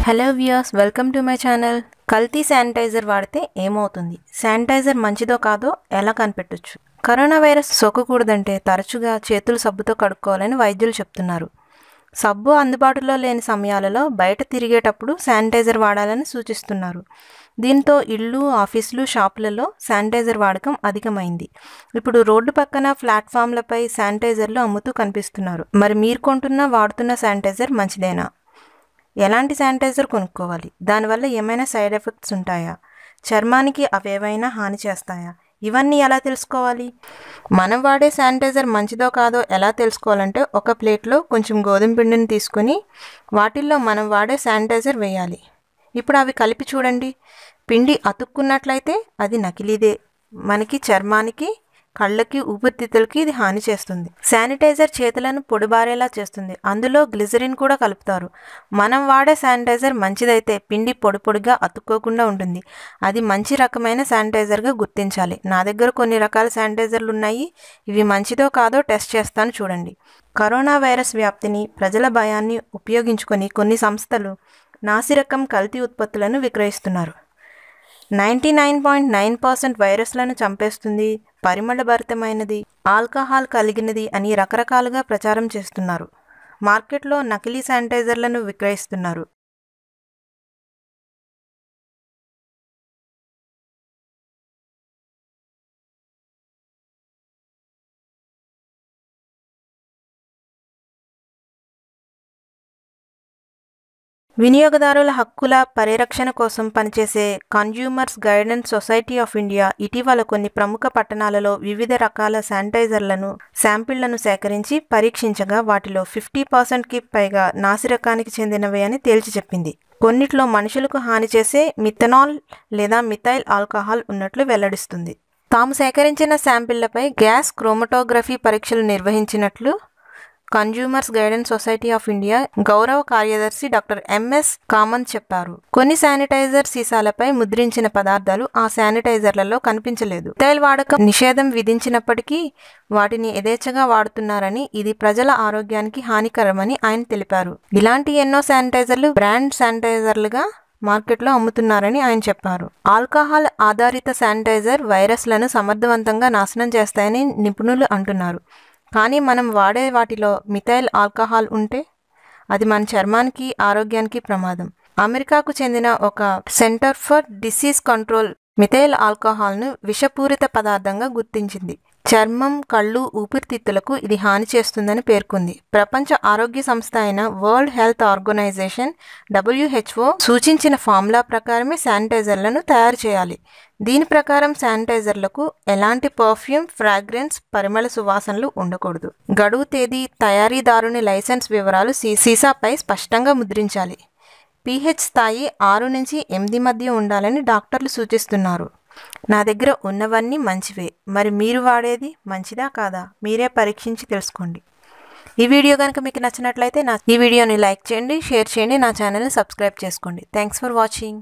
Hello viewers, welcome to my channel. కల్తీ sanitiser వాడితే ఏమవుతుంది, శానిటైజర్ మంచిదో కాదో ఎలా కనిపెట్టొచ్చు? కరోనా వైరస్ సోకకూడదంటే తరచుగా చేతులు సబ్బుతో కడుక్కోవాలని వైద్యులు చెప్తున్నారు. సబ్బు అందుబాటులో లేని సమయాలలో బయట తిరిగేటప్పుడు శానిటైజర్ వాడాలని సూచిస్తున్నారు. దీంతో ఇళ్ళు, ఆఫీసులు, షాపులలో శానిటైజర్ వాడకం అధికమైంది. ఇప్పుడు రోడ్డు పక్కన ప్లాట్ఫామ్లపై శానిటైజర్లు అమ్ముతూ కనిపిస్తున్నారు. మరి మీరు వాడుతున్న శానిటైజర్ మంచిదేనా? ఎలాంటి శానిటైజర్ కొనుక్కోవాలి? దానివల్ల ఏమైనా సైడ్ ఎఫెక్ట్స్ ఉంటాయా? చర్మానికి అవేవైనా హాని చేస్తాయా? ఇవన్నీ ఎలా తెలుసుకోవాలి? మనం వాడే శానిటైజర్ మంచిదో కాదో ఎలా తెలుసుకోవాలంటే, ఒక ప్లేట్లో కొంచెం గోధుమ పిండిని తీసుకొని వాటిల్లో మనం వాడే శానిటైజర్ వేయాలి. ఇప్పుడు అవి కలిపి చూడండి. పిండి అతుక్కున్నట్లయితే అది నకిలీదే. మనకి చర్మానికి, కళ్ళకి, ఊపిరితిత్తులకి ఇది హాని చేస్తుంది. శానిటైజర్ చేతులను పొడిబారేలా చేస్తుంది. అందులో గ్లిజరిన్ కూడా కలుపుతారు. మనం వాడే శానిటైజర్ మంచిదైతే పిండి పొడి పొడిగా అతుక్కోకుండా ఉంటుంది. అది మంచి రకమైన శానిటైజర్గా గుర్తించాలి. నా దగ్గర కొన్ని రకాల శానిటైజర్లు ఉన్నాయి. ఇవి మంచిదో కాదో టెస్ట్ చేస్తాను, చూడండి. కరోనా వైరస్ వ్యాప్తిని, ప్రజల భయాన్ని ఉపయోగించుకొని కొన్ని సంస్థలు నాసిరకం కల్తీ ఉత్పత్తులను విక్రయిస్తున్నారు. 99.9% వైరస్లను చంపేస్తుంది, పరిమళభరితమైనది, ఆల్కహాల్ కలిగినది అని రకరకాలుగా ప్రచారం చేస్తున్నారు. మార్కెట్లో నకిలీ శానిటైజర్లను విక్రయిస్తున్నారు. వినియోగదారుల హక్కుల పరిరక్షణ కోసం పనిచేసే consumers guidance society of India ఇటీవల కొన్ని ప్రముఖ పట్టణాలలో వివిధ రకాల శానిటైజర్లను శాంపిళ్లను సేకరించి పరీక్షించగా వాటిలో 50%కి పైగా నాసిరకానికి చెందినవి అని తేల్చి చెప్పింది. కొన్నిట్లో మనుషులకు హాని చేసే మిథనాల్ లేదా మిథైల్ ఆల్కహాల్ ఉన్నట్లు వెల్లడిస్తుంది. తాము సేకరించిన శాంపిళ్లపై గ్యాస్ క్రోమటోగ్రఫీ పరీక్షలు నిర్వహించినట్లు consumers guidance society of India గౌరవ కార్యదర్శి డాక్టర్ ఎంఎస్ కామంత్ చెప్పారు. కొన్ని శానిటైజర్ సీసాలపై ముద్రించిన పదార్థాలు ఆ శానిటైజర్లలో కనిపించలేదు. మిథైల్ వాడకం నిషేధం విధించినప్పటికీ వాటిని యథేచ్ఛగా వాడుతున్నారని, ఇది ప్రజల ఆరోగ్యానికి హానికరమని ఆయన తెలిపారు. ఇలాంటి ఎన్నో శానిటైజర్లు బ్రాండ్ శానిటైజర్లుగా మార్కెట్లో అమ్ముతున్నారని ఆయన చెప్పారు. ఆల్కహాల్ ఆధారిత శానిటైజర్ వైరస్లను సమర్థవంతంగా నాశనం చేస్తాయని నిపుణులు అంటున్నారు. కానీ మనం వాడే వాటిలో మిథైల్ ఆల్కహాల్ ఉంటే అది మన చర్మానికి, ఆరోగ్యానికి ప్రమాదం. అమెరికాకు చెందిన ఒక center for disease control methyl ఆల్కహాల్ను విషపూరిత పదార్థంగా గుర్తించింది. చర్మం, కళ్ళు, ఊపిరితిత్తులకు ఇది హాని చేస్తుందని పేర్కొంది. ప్రపంచ ఆరోగ్య సంస్థ అయిన వరల్డ్ హెల్త్ ఆర్గనైజేషన్ WHO సూచించిన ఫార్ములా ప్రకారమే శానిటైజర్లను తయారు చేయాలి. దీని ప్రకారం శానిటైజర్లకు ఎలాంటి పర్ఫ్యూమ్, ఫ్రాగ్రెన్స్, పరిమళ సువాసనలు ఉండకూడదు. గడువు తేదీ, తయారీదారుని లైసెన్స్ వివరాలు సీసాపై స్పష్టంగా ముద్రించాలి. pH స్థాయి 6 నుంచి 8 మధ్య ఉండాలని డాక్టర్లు సూచిస్తున్నారు. నా దగ్గర ఉన్నవన్నీ మంచివే. మరి మీరు వాడేది మంచిదా కాదా మీరే పరీక్షించి తెలుసుకోండి. ఈ వీడియో కనుక మీకు నచ్చినట్లయితే ఈ వీడియోని లైక్ చేయండి, షేర్ చేయండి, నా ఛానల్ని సబ్స్క్రైబ్ చేసుకోండి. Thanks for watching.